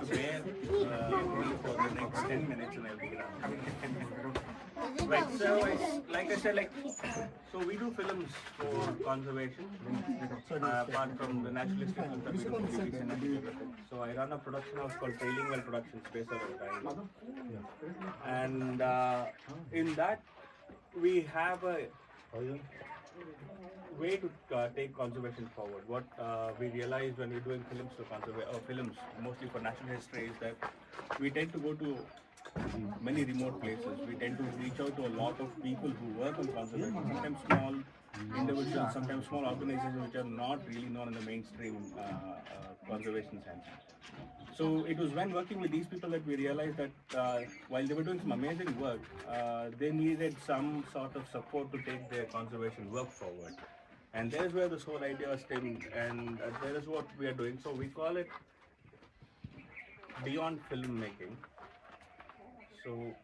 bear for the next 10 minutes and I'll be around. Right, so like I said, so we do films for conservation, apart from the naturalistic films that we do for TVC Volenteers. So I run a production house called Trailing Well Productions based out of Bangalore. And in that, we have a way to take conservation forward. What we realized when we're doing films for films mostly for natural history is that we tend to go to many remote places. We tend to reach out to a lot of people who work on conservation, sometimes small individuals, sometimes small organizations which are not really known in the mainstream conservation sense. So it was when working with these people that we realized that while they were doing some amazing work, they needed some sort of support to take their conservation work forward. And there's where this whole idea stemmed, and that is what we are doing. So we call it Beyond Filmmaking. So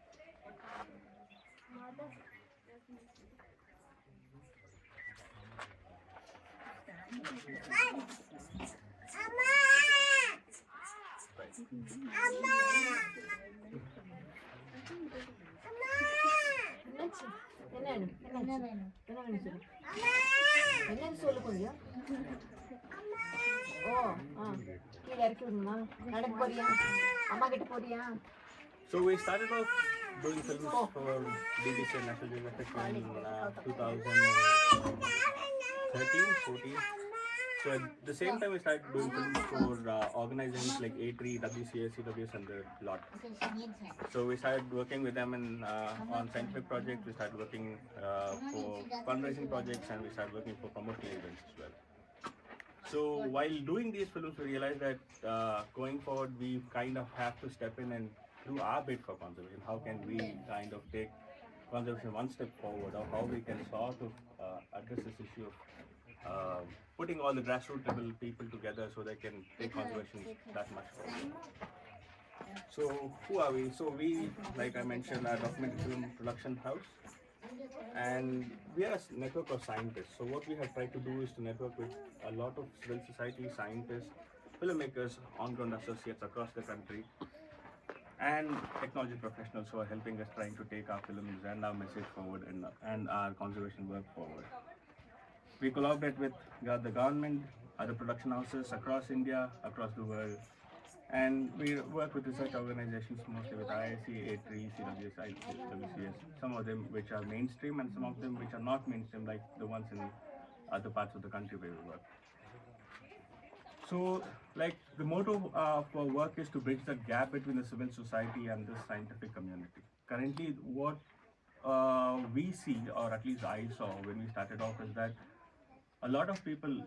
So we started off doing films for BBC and National Geographic in 2013, 14. So at the same time we started doing films for organizations like A3, WCS, CWS and the lot. So we started working with them on scientific projects, we started working for fundraising projects, and we started working for promotional events as well. So while doing these films, we realized that going forward, we kind of have to step in and do our bit for conservation. How can we kind of take conservation one step forward, or how we can sort of address this issue of putting all the grassroots level people together so they can take conservation that much forward. So who are we? So we, like I mentioned, are a documentary film production house. And we are a network of scientists. So what we have tried to do is to network with a lot of civil society scientists, filmmakers, on-ground associates across the country, and technology professionals who are helping us trying to take our films and our message forward and our conservation work forward. We collaborate with the government, other production houses across India, across the world, and we work with research organizations, mostly with IIC, A3, CWS, WCS, some of them which are mainstream and some of them which are not mainstream, like the ones in other parts of the country where we work. So, like, the motto of our work is to bridge the gap between the civil society and the scientific community. Currently, what we see, or at least I saw when we started off, is that a lot of people,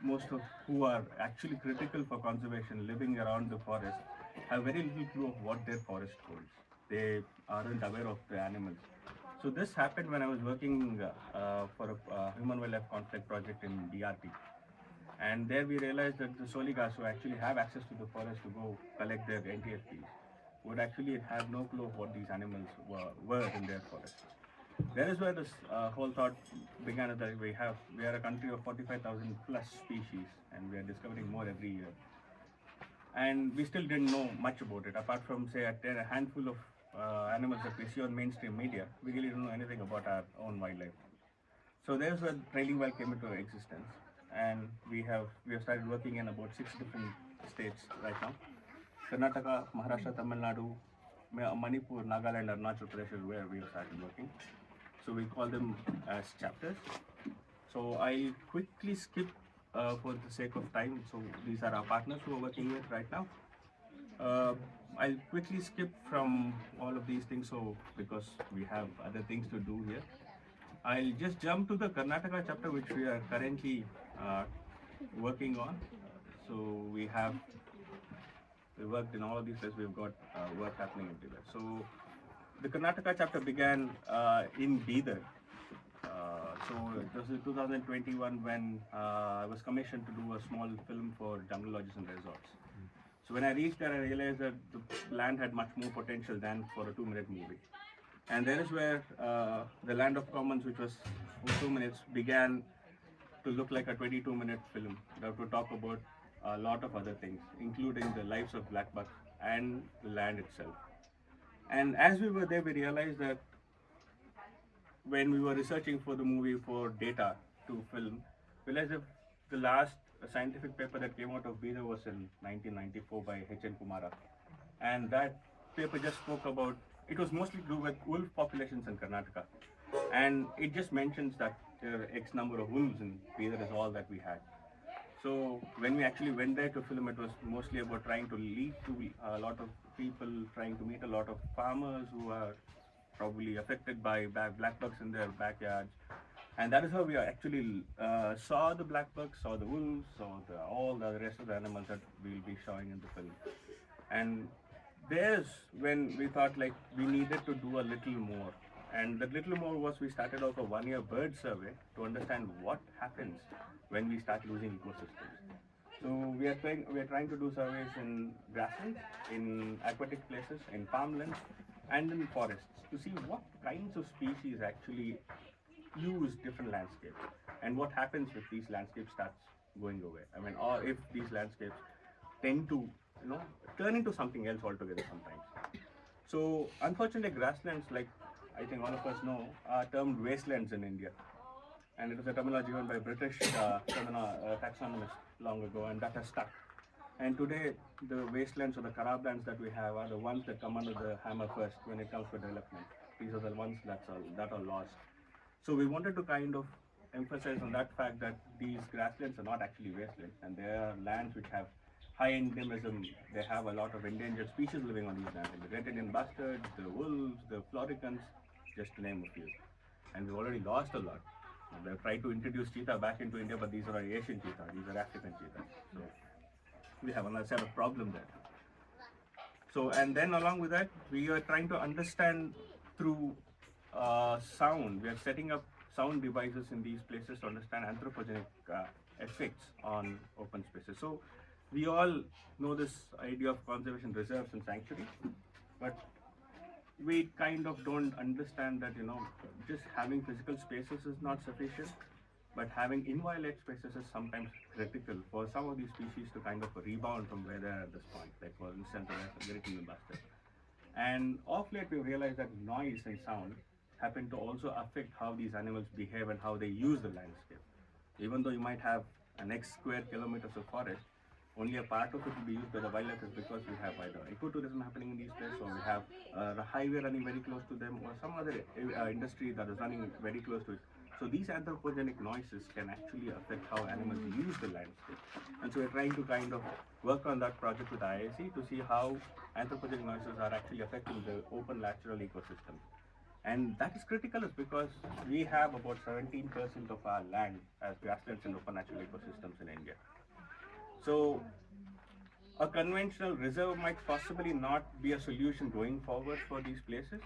most of who are actually critical for conservation, living around the forest, have very little clue of what their forest holds. They aren't aware of the animals. So this happened when I was working for a human wildlife conflict project in DRP. And there we realized that the Soligas, who actually have access to the forest to go collect their NTFPs, would actually have no clue of what these animals were in their forest. That is where this whole thought began, that we are a country of 45,000 plus species, and we are discovering more every year. And we still didn't know much about it, apart from, say, a handful of animals that we see on mainstream media. We really don't know anything about our own wildlife. So there's where Trailing Well came into existence, and we have started working in about 6 different states right now. Karnataka, Maharashtra, Tamil Nadu, Manipur, Nagaland, Arunachal Pradesh is where we have started working. So we call them as chapters. So I'll quickly skip for the sake of time. So these are our partners who are working with right now. I'll quickly skip from all of these things, so because we have other things to do here. I'll just jump to the Karnataka chapter, which we are currently working on. So we worked in all of these places. We've got work happening everywhere. So the Karnataka chapter began in Bidar. So it was in 2021 when I was commissioned to do a small film for jungle lodges and resorts. So when I reached there, I realized that the land had much more potential than for a 2-minute movie. And there is where the Land of Commons, which was 2 minutes, began to look like a 22-minute film that would talk about a lot of other things, including the lives of Blackbuck and the land itself. And as we were there, we realized that when we were researching for the movie for data to film, realized that the last scientific paper that came out of Bida was in 1994 by H.N. Kumara. And that paper just spoke about, it was mostly to do with wolf populations in Karnataka. And it just mentions that there are X number of wolves in Bida is all that we had. So when we actually went there to film, it was mostly about trying to lead to a lot of people, trying to meet a lot of farmers who are probably affected by black bucks in their backyards. And that is how we actually saw the black bucks, saw the wolves, saw all the rest of the animals that we'll be showing in the film. And there's when we thought like we needed to do a little more. And the little more was we started off a 1 year bird survey to understand what happens when we start losing ecosystems. So we are trying to do surveys in grasslands, in aquatic places, in farmlands, and in forests to see what kinds of species actually use different landscapes and what happens if these landscapes starts going away. I mean, or if these landscapes tend to turn into something else altogether sometimes. So unfortunately, grasslands, like I think all of us know, are termed wastelands in India, and it was a terminology given by British taxonomists long ago, and that has stuck. And today, the wastelands or the Karablands that we have are the ones that come under the hammer first when it comes to development. These are the ones that are lost. So we wanted to kind of emphasize on that fact that these grasslands are not actually wastelands, and they are lands which have high endemism. They have a lot of endangered species living on these lands, the red Indian bustards, the wolves, the floricans, just to name a few. And we've already lost a lot. They've tried to introduce cheetah back into India, but these are Asian cheetah, these are African cheetahs. So we have another set of problem there. So, and then along with that, we are trying to understand through sound. We are setting up sound devices in these places to understand anthropogenic effects on open spaces. So, we all know this idea of conservation reserves and sanctuaries, but we kind of don't understand that just having physical spaces is not sufficient, but having inviolate spaces is sometimes critical for some of these species to kind of rebound from where they are at this point, like for instance the Great Indian bustard. And of late we realized that noise and sound happen to also affect how these animals behave and how they use the landscape. Even though you might have an X square kilometers of forest, only a part of it will be used by the wildlife is because we have either ecotourism happening in these places, or we have a highway running very close to them, or some other industry that is running very close to it. So these anthropogenic noises can actually affect how animals use the landscape. And so we're trying to kind of work on that project with IIC to see how anthropogenic noises are actually affecting the open natural ecosystem. And that is critical is because we have about 17% of our land as grasslands and open natural ecosystems in India. So a conventional reserve might possibly not be a solution going forward for these places,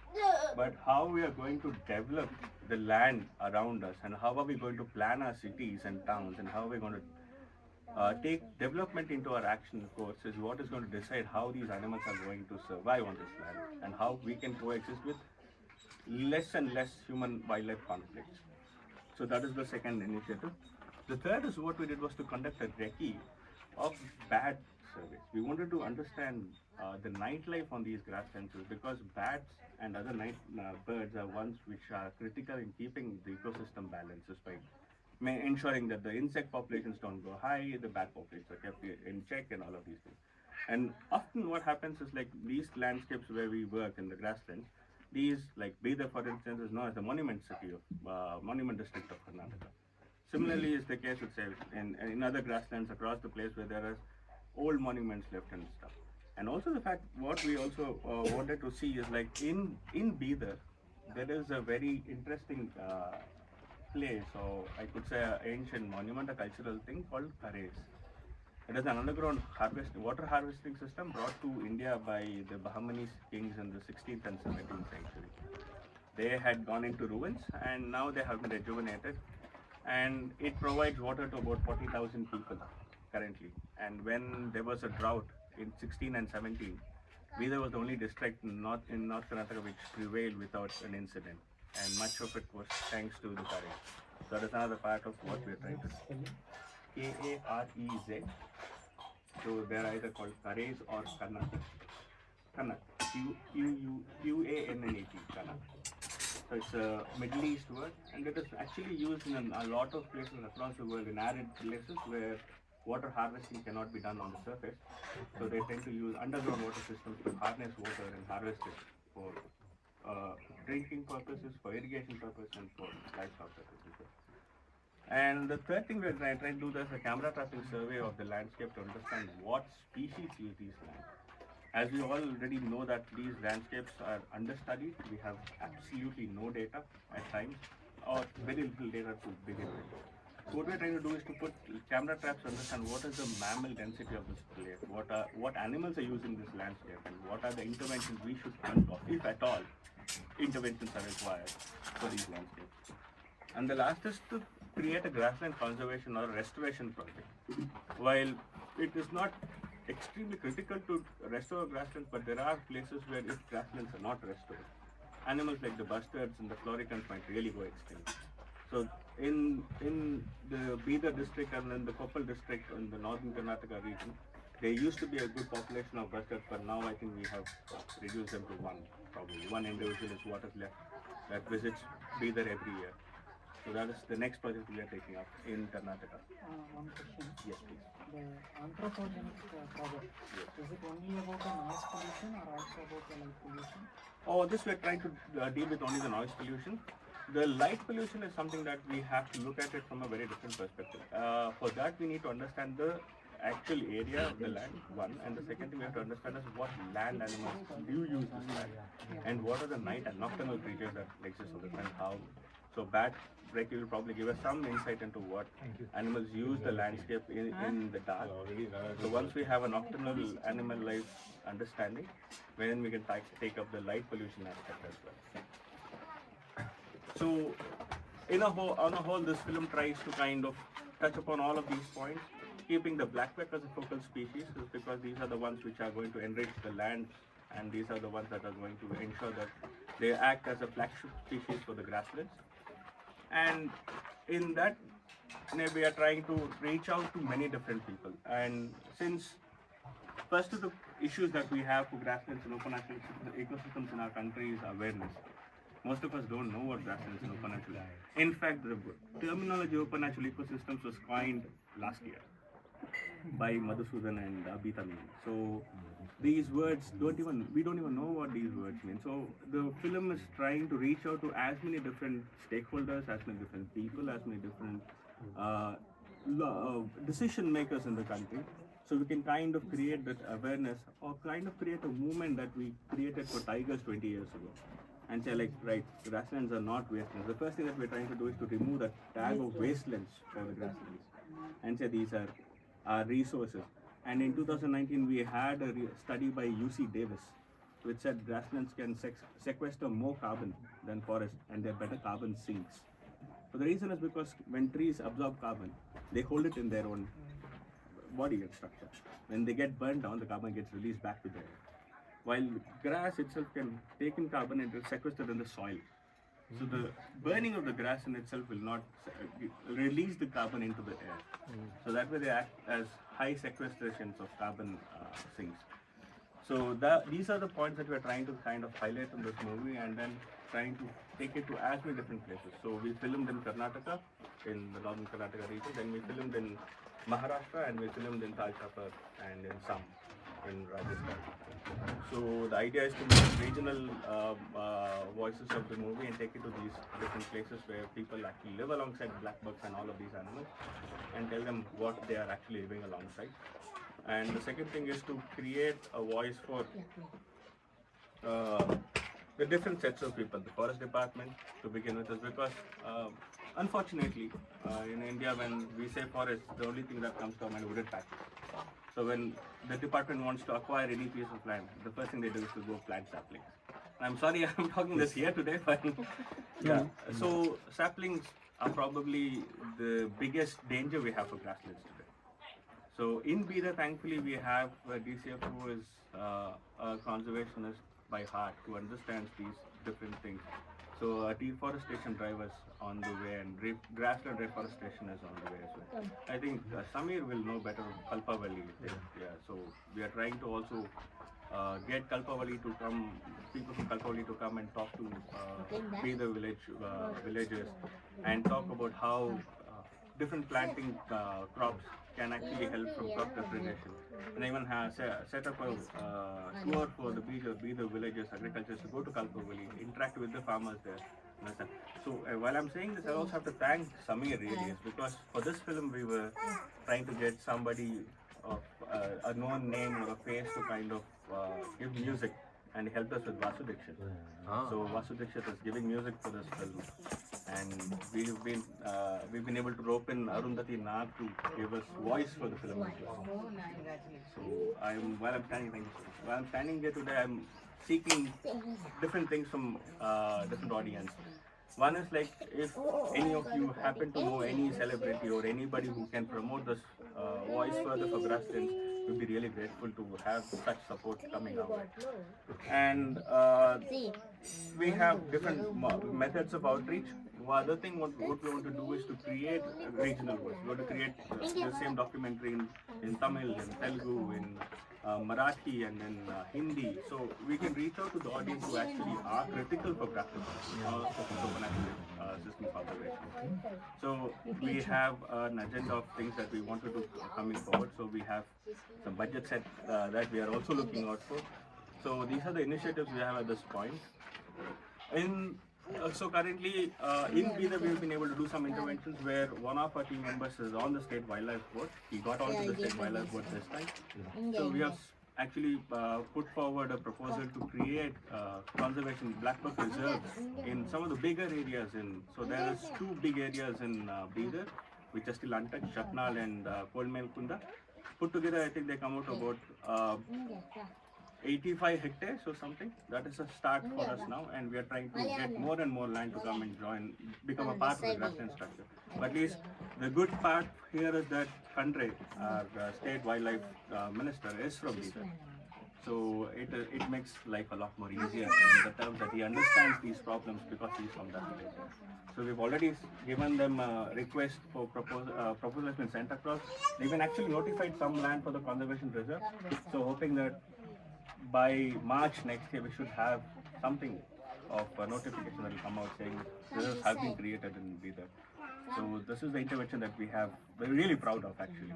but how we are going to develop the land around us and how are we going to plan our cities and towns and how we're going to take development into our action course is what is going to decide how these animals are going to survive on this land and how we can coexist with less and less human wildlife conflicts. So that is the second initiative. The third is what we did was to conduct a recce of bat surveys. We wanted to understand the nightlife on these grasslands because bats and other night birds are ones which are critical in keeping the ecosystem balanced by ensuring that the insect populations don't go high, the bat populations are kept in check and all of these things. And often what happens is like these landscapes where we work in the grasslands, these like Bida for instance is known as the monument city of monument district of Karnataka. Similarly is the case with say in other grasslands across the place where there are old monuments left and stuff. And also the fact what we also wanted to see is like in Bida there is a very interesting place, or I could say an ancient monument, a cultural thing called Khares. It is an underground water harvesting system brought to India by the Bahmanese kings in the 16th and 17th century. They had gone into ruins and now they have been rejuvenated, and it provides water to about 40,000 people currently. And when there was a drought in 16 and 17, Bida was the only district in North Karnataka which prevailed without an incident, and much of it was thanks to the Khares. So that is another part of what we are trying to do. Karez. So they're either called Kares or Kannak. Kannak. Q-A-N-N-A-T. Kannak. So it's a Middle East word, and it is actually used in a lot of places across the world, in arid places where water harvesting cannot be done on the surface. So they tend to use underground water systems to harness water and harvest it for drinking purposes, for irrigation purposes, and for livestock purposes. And the third thing we're trying to do is a camera trapping survey of the landscape to understand what species use these lands. As we already know that these landscapes are understudied, we have absolutely no data at times, or very little data to begin with. So what we're trying to do is to put camera traps to understand what is the mammal density of this place, what animals are using this landscape, and what are the interventions we should think of, if at all, interventions are required for these landscapes. And the last is to create a grassland conservation or restoration project. While it is not extremely critical to restore grasslands, but there are places where if grasslands are not restored, animals like the bustards and the floricans might really go extinct. So in the Bidar district and then the Koppal district in the northern Karnataka region, there used to be a good population of bustards, but now I think we have reduced them to one, probably one individual is what is left that visits Bidar every year. So that is the next project we are taking up in Karnataka. One question. Yes, please. The anthropogenic project, is it only about the noise pollution or also about the light pollution? Oh, this we're trying to deal with only the noise pollution. The light pollution is something that we have to look at it from a very different perspective. For that, we need to understand the actual area of the land, one, and the second thing we have to understand is what land animals do use this land, and what are the night and nocturnal creatures that exist on the land, how. So bat Breki will probably give us some insight into what animals use the landscape in the dark. So once we have a nocturnal animal life understanding, then we can take up the light pollution aspect as well. So on a whole, this film tries to kind of touch upon all of these points, keeping the blackbuck as a focal species, is because these are the ones which are going to enrich the land, and these are the ones that are going to ensure that they act as a flagship species for the grasslands. And in that, we are trying to reach out to many different people. And since first of the issues that we have for grasslands and open ecosystems in our country is awareness. Most of us don't know what grasslands and open natural. In fact, the terminology open natural ecosystems was coined last year by Madhusudan and Abita Mean. So these words we don't even know what these words mean. So the film is trying to reach out to as many different stakeholders, as many different people, as many different decision makers in the country. So we can kind of create that awareness or kind of create a movement that we created for tigers 20 years ago. And say like, right, grasslands are not wastelands. The first thing that we're trying to do is to remove the tag of wastelands for the grasslands. And say these are resources. And in 2019, we had a study by UC Davis, which said grasslands can sequester more carbon than forests, and they're better carbon sinks. So the reason is because when trees absorb carbon, they hold it in their own body and structure. When they get burned down, the carbon gets released back to the air. While grass itself can take in carbon and it is sequestered in the soil. So the burning of the grass in itself will not release the carbon into the air. So that way they act as high sequestrations of carbon sinks. So these are the points that we're trying to kind of highlight in this movie, and then trying to take it to as many different places. So we filmed in Karnataka, in the northern Karnataka region, then we filmed in Maharashtra, and we filmed in Talchapur and in Sam in Rajasthan. So the idea is to make regional voices of the movie and take it to these different places where people actually live alongside blackbucks and all of these animals, and tell them what they are actually living alongside. And the second thing is to create a voice for the different sets of people. The forest department, to begin with, is because unfortunately in India, when we say forest, the only thing that comes to our mind is wooded patches. So when the department wants to acquire any piece of land, the first thing they do is to go plant saplings. I'm sorry I'm talking this here today, but yeah. So saplings are probably the biggest danger we have for grasslands today. So in Bidar, thankfully, we have a DCF who is a conservationist by heart, who understands these different things. So deforestation drive is on the way, and grassland reforestation is on the way as well. I think Samir will know better Kalpavali. Yeah. So we are trying to also get Kalpavali to come, people from Kalpavali to come and talk to be the villagers and talk about how different planting crops can actually help from crop representation. And even has set up a tour for the be the villagers, agriculture to go to Kalpavali, interact with the farmers there. Understand? So while I'm saying this, I also have to thank Samir really, is because for this film we were trying to get somebody of a known name or a face to kind of give music and help us with Vasu Dixit. So Vasu Dixit is giving music for this film, and we've been able to rope in Arundhati Nag to give us voice for the film as well. So while I'm standing, thank you so much. While I'm standing here today, I'm seeking different things from different audience. One is like, if any of you happen to know any celebrity or anybody who can promote this voice further for Grasslands, we'd be really grateful to have such support coming our way. And we have different methods of outreach. One other thing what we want to do is to create a regional voice. We want to create the same documentary in Tamil, in Telugu, in Marathi, and then Hindi. So we can reach out to the audience who actually are critical for practice for supernatural system conservation. So we have an agenda of things that we want to do coming forward. So we have some budget set that we are also looking out for. So these are the initiatives we have at this point. So currently in Bida we've been able to do some interventions where one of our team members is on the state wildlife board. He got onto the state wildlife board this time. So we have actually put forward a proposal to create conservation Blackbuck reserves in some of the bigger areas. So there is two big areas in Bida which are still untouched, Shapnal and Kolmel Kunda. Put together I think they come out about 85 hectares or something. That is a start for us now, and we are trying to get more and more land to come and join, become a part of the grassland structure. But at least the good part here is that Kandre, our state wildlife minister, is from Bida. So it makes life a lot more easier in the terms that he understands these problems because he's from that village. So we've already given them a request for proposal has been sent across. They've been actually notified some land for the conservation reserve. So hoping that by March next year we should have something of a notification that will come out saying reserves have been created in Bida. So this is the intervention that we're really proud of actually.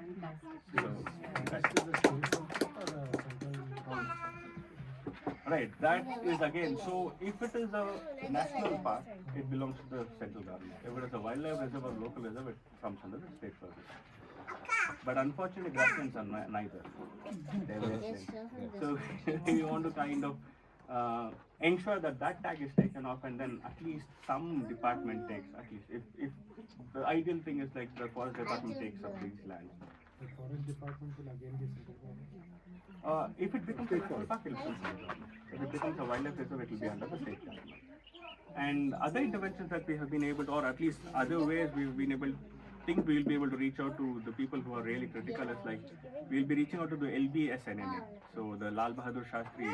Right, that is again, so if it is a national park, it belongs to the central government. If it is a wildlife reserve or local reserve, it comes under the state service. But unfortunately, grasslands are neither. They're wastelands. So we want to kind of ensure that that tag is taken off, and then at least some department takes, at least if the ideal thing is like the forest department takes up these lands. The forest department will again be central government. If it becomes a national park, it will be central government. If it becomes a wildlife reserve, it will be under the state government. And other interventions that we have been able to, or at least other ways we've been able to, think we'll be able to reach out to the people who are really critical is like, we'll be reaching out to the LBSNNA, so the Lal Bahadur Shastri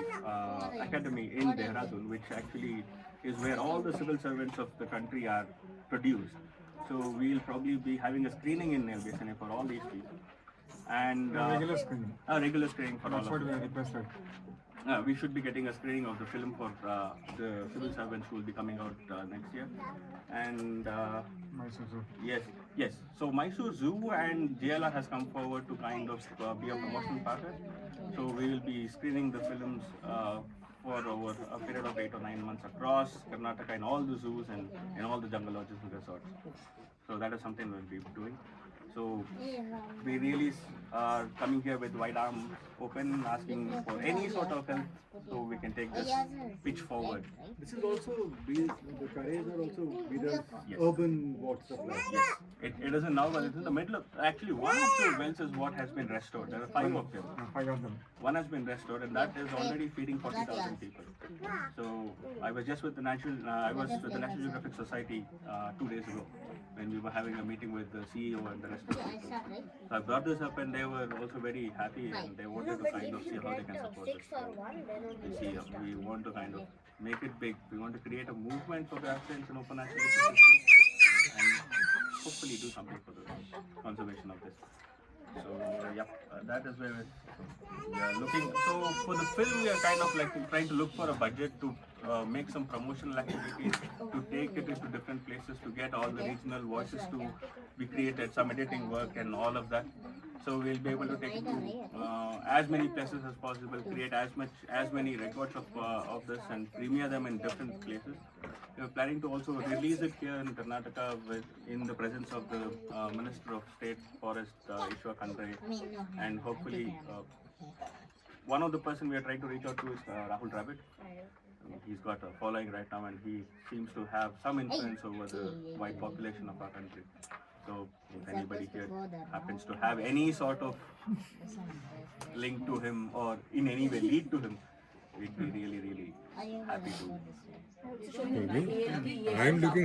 Academy in Dehradun, which actually is where all the civil servants of the country are produced. So we'll probably be having a screening in LBSNNA for all these people. And regular screening. Regular screening for That's all what of we them. requested. We should be getting a screening of the film for the civil servants who will be coming out next year. And Mysore Zoo. yes. So Mysore Zoo and JLR has come forward to kind of be a promotional partner. So we will be screening the films for over a period of 8 or 9 months across Karnataka in all the zoos and in all the jungle lodges and resorts. So that is something we'll be doing. So we really are coming here with wide arms open, asking for any sort of help so we can take this pitch forward. This is also, the carriers are also with Yes. urban water supply. Yes, it isn't now, but it's in the middle of, actually one of the wells is what has been restored. There are 5 of them. 5 of them. One has been restored and that is already feeding 40,000 people. So I was just with the National Geographic Society 2 days ago when we were having a meeting with the CEO and the rest festival. So I brought this up and they were also very happy and they wanted to kind of see how they can support this. So we want to kind of make it big. We want to create a movement for grasslands and open natural ecosystems and hopefully do something for the conservation of this. So that is where we are looking. So for the film, we are kind of like trying to look for a budget to make some promotional activities, to take it into different places, to get all the regional voices to be created, some editing work and all of that. So we'll be able to take it to as many places as possible, create as many records of this and premiere them in different places. We're planning to also release it here in Karnataka in the presence of the Minister of State Forest, Ishwa Khandre, and hopefully one of the person we are trying to reach out to is Rahul Dravid. He's got a following right now and he seems to have some influence over the wide population of our country. So if anybody here happens to have any sort of link to him or in any way lead to him, we'd be really, really happy to. I'm looking